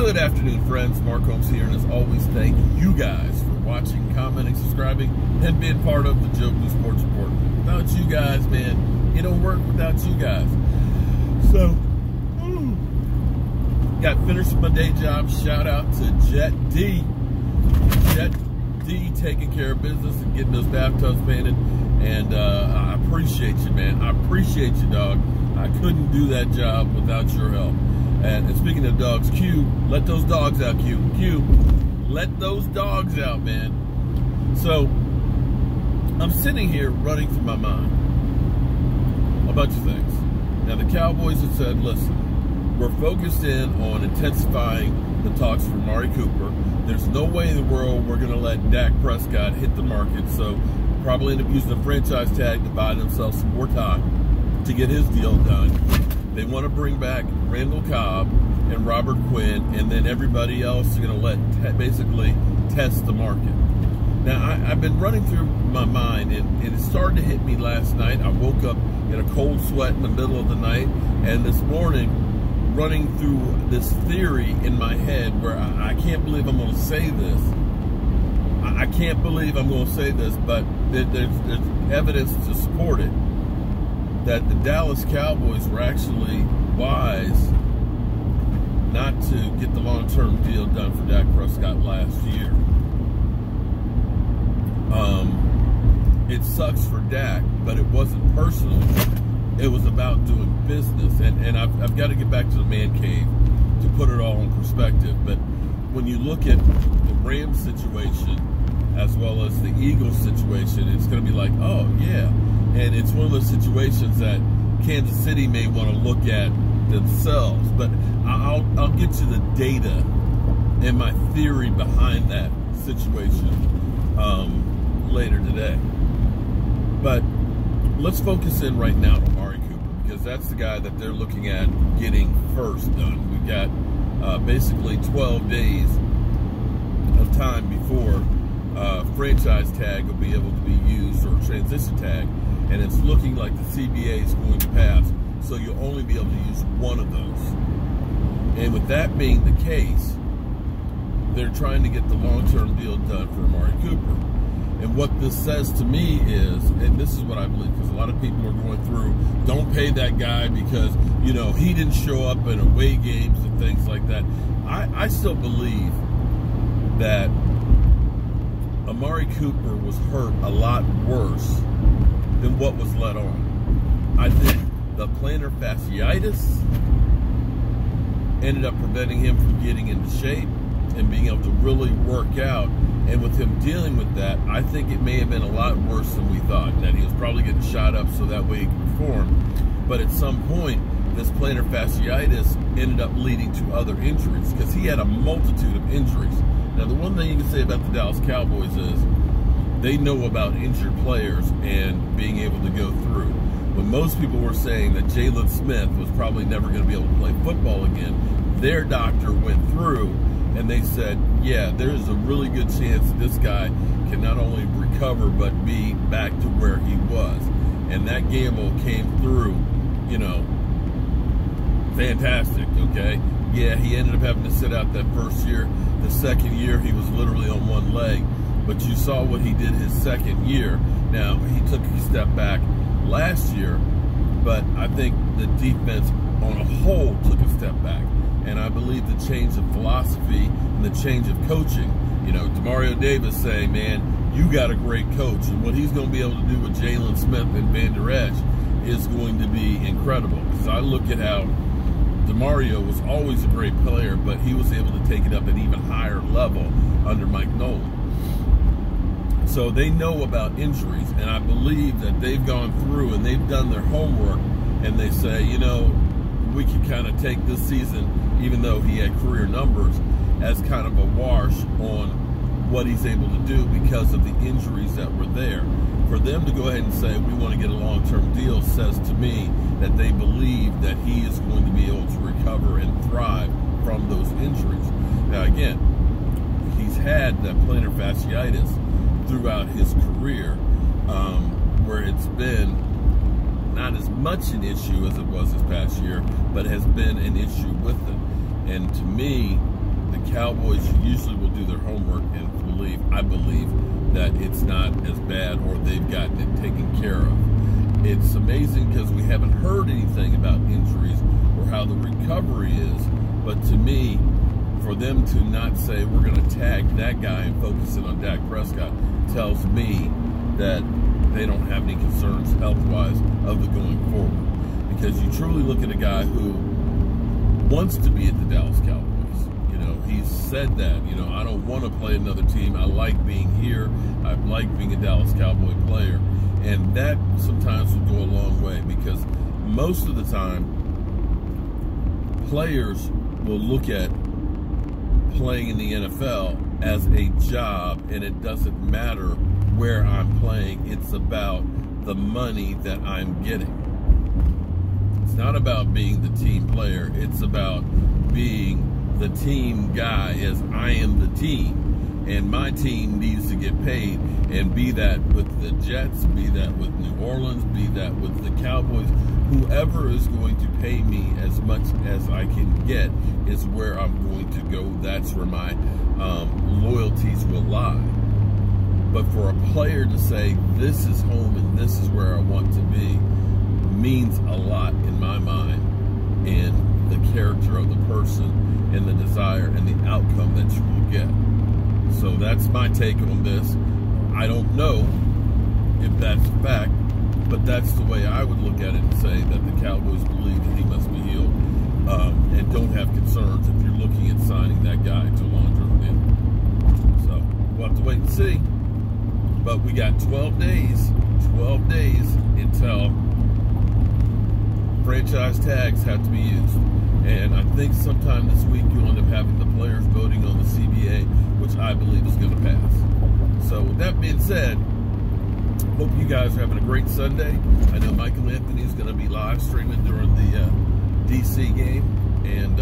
Good afternoon, friends. Mark Holmes here, and as always, thank you guys for watching, commenting, subscribing, and being part of the Joe Blue Sports Report. Without you guys, man, it don't work without you guys. So, got finished my day job. Shout out to Jet D. Jet D taking care of business and getting those bathtubs painted. And I appreciate you, man. I appreciate you, dog. I couldn't do that job without your help. And speaking of dogs, Q, let those dogs out, Q. Q, let those dogs out, man. So, I'm sitting here running through my mind a bunch of things. Now, the Cowboys have said, listen, we're focused in on intensifying the talks for Amari Cooper. There's no way in the world we're going to let Dak Prescott hit the market, so probably end up using a franchise tag to buy themselves some more time to get his deal done. They want to bring back Randall Cobb and Robert Quinn, and then everybody else is going to let basically test the market. Now, I've been running through my mind, and it started to hit me last night. I woke up in a cold sweat in the middle of the night, and this morning, running through this theory in my head where I can't believe I'm going to say this. I can't believe I'm going to say this, but there's evidence to support it. That the Dallas Cowboys were actually wise not to get the long-term deal done for Dak Prescott last year. It sucks for Dak, but it wasn't personal. It was about doing business. And I've got to get back to the man cave to put it all in perspective. But when you look at the Rams situation as well as the Eagles situation, it's going to be like, oh, yeah. And it's one of those situations that Kansas City may want to look at themselves. But I'll get you the data and my theory behind that situation later today. But let's focus in right now on Amari Cooper, because that's the guy that they're looking at getting first done. We've got basically 12 days of time before franchise tag will be able to be used, or transition tag. And it's looking like the CBA is going to pass, so you'll only be able to use one of those. And with that being the case, they're trying to get the long-term deal done for Amari Cooper. And what this says to me is, and this is what I believe, because a lot of people are going through, don't pay that guy because, you know, he didn't show up in away games and things like that. I still believe that Amari Cooper was hurt a lot worse than what was let on. I think the plantar fasciitis ended up preventing him from getting into shape and being able to really work out. And with him dealing with that, I think it may have been a lot worse than we thought. That he was probably getting shot up so that way he could perform. But at some point, this plantar fasciitis ended up leading to other injuries, because he had a multitude of injuries. Now, the one thing you can say about the Dallas Cowboys is they know about injured players and being able to go through. When most people were saying that Jalen Smith was probably never going to be able to play football again, their doctor went through and they said, yeah, there's a really good chance that this guy can not only recover but be back to where he was. And that gamble came through, you know, fantastic, okay? Yeah, he ended up having to sit out that first year. The second year, he was literally on one leg. But you saw what he did his second year. Now, he took a step back last year, but I think the defense on a whole took a step back. And I believe the change of philosophy and the change of coaching, you know, Demario Davis saying, man, you got a great coach. And what he's going to be able to do with Jalen Smith and Van Der Esch is going to be incredible. Because I look at how Demario was always a great player, but he was able to take it up an even higher level under Mike Nolan. So they know about injuries, and I believe that they've gone through and they've done their homework, and they say, you know, we can kind of take this season, even though he had career numbers, as kind of a wash on what he's able to do because of the injuries that were there. For them to go ahead and say, we want to get a long-term deal, says to me that they believe that he is going to be able to recover and thrive from those injuries. Now, again, he's had that plantar fasciitis throughout his career, where it's been not as much an issue as it was this past year, but has been an issue with it. And to me, the Cowboys usually will do their homework and I believe that it's not as bad, or they've gotten it taken care of. It's amazing because we haven't heard anything about injuries or how the recovery is. But to me, for them to not say we're going to tag that guy and focus in on Dak Prescott tells me that they don't have any concerns health-wise of the going forward. Because you truly look at a guy who wants to be at the Dallas Cowboys. He's said that, I don't want to play another team. I like being here. I like being a Dallas Cowboy player. And that sometimes will go a long way, because most of the time, players will look at playing in the NFL as a job, and it doesn't matter where I'm playing. It's about the money that I'm getting. It's not about being the team player. It's about being the team guy, as I am the team, and my team needs to get paid, and be that with the Jets, be that with New Orleans, be that with the Cowboys. Whoever is going to pay me as much as I can get is where I'm going to go. That's where my loyalties will lie. But for a player to say, this is home and this is where I want to be, means a lot in my mind, in the character of the person and the desire and the outcome that you will get. So that's my take on this. I don't know if that's a fact, but that's the way I would look at it and say that the Cowboys believe that he must be healed, and don't have concerns if you're looking at signing that guy to a long-term deal. So we'll have to wait and see. But we got 12 days until franchise tags have to be used. And I think sometime this week you'll end up having the players voting on the CBA, which I believe is going to pass. So with that being said, hope you guys are having a great Sunday. I know Michael Anthony is going to be live streaming during the DC game, and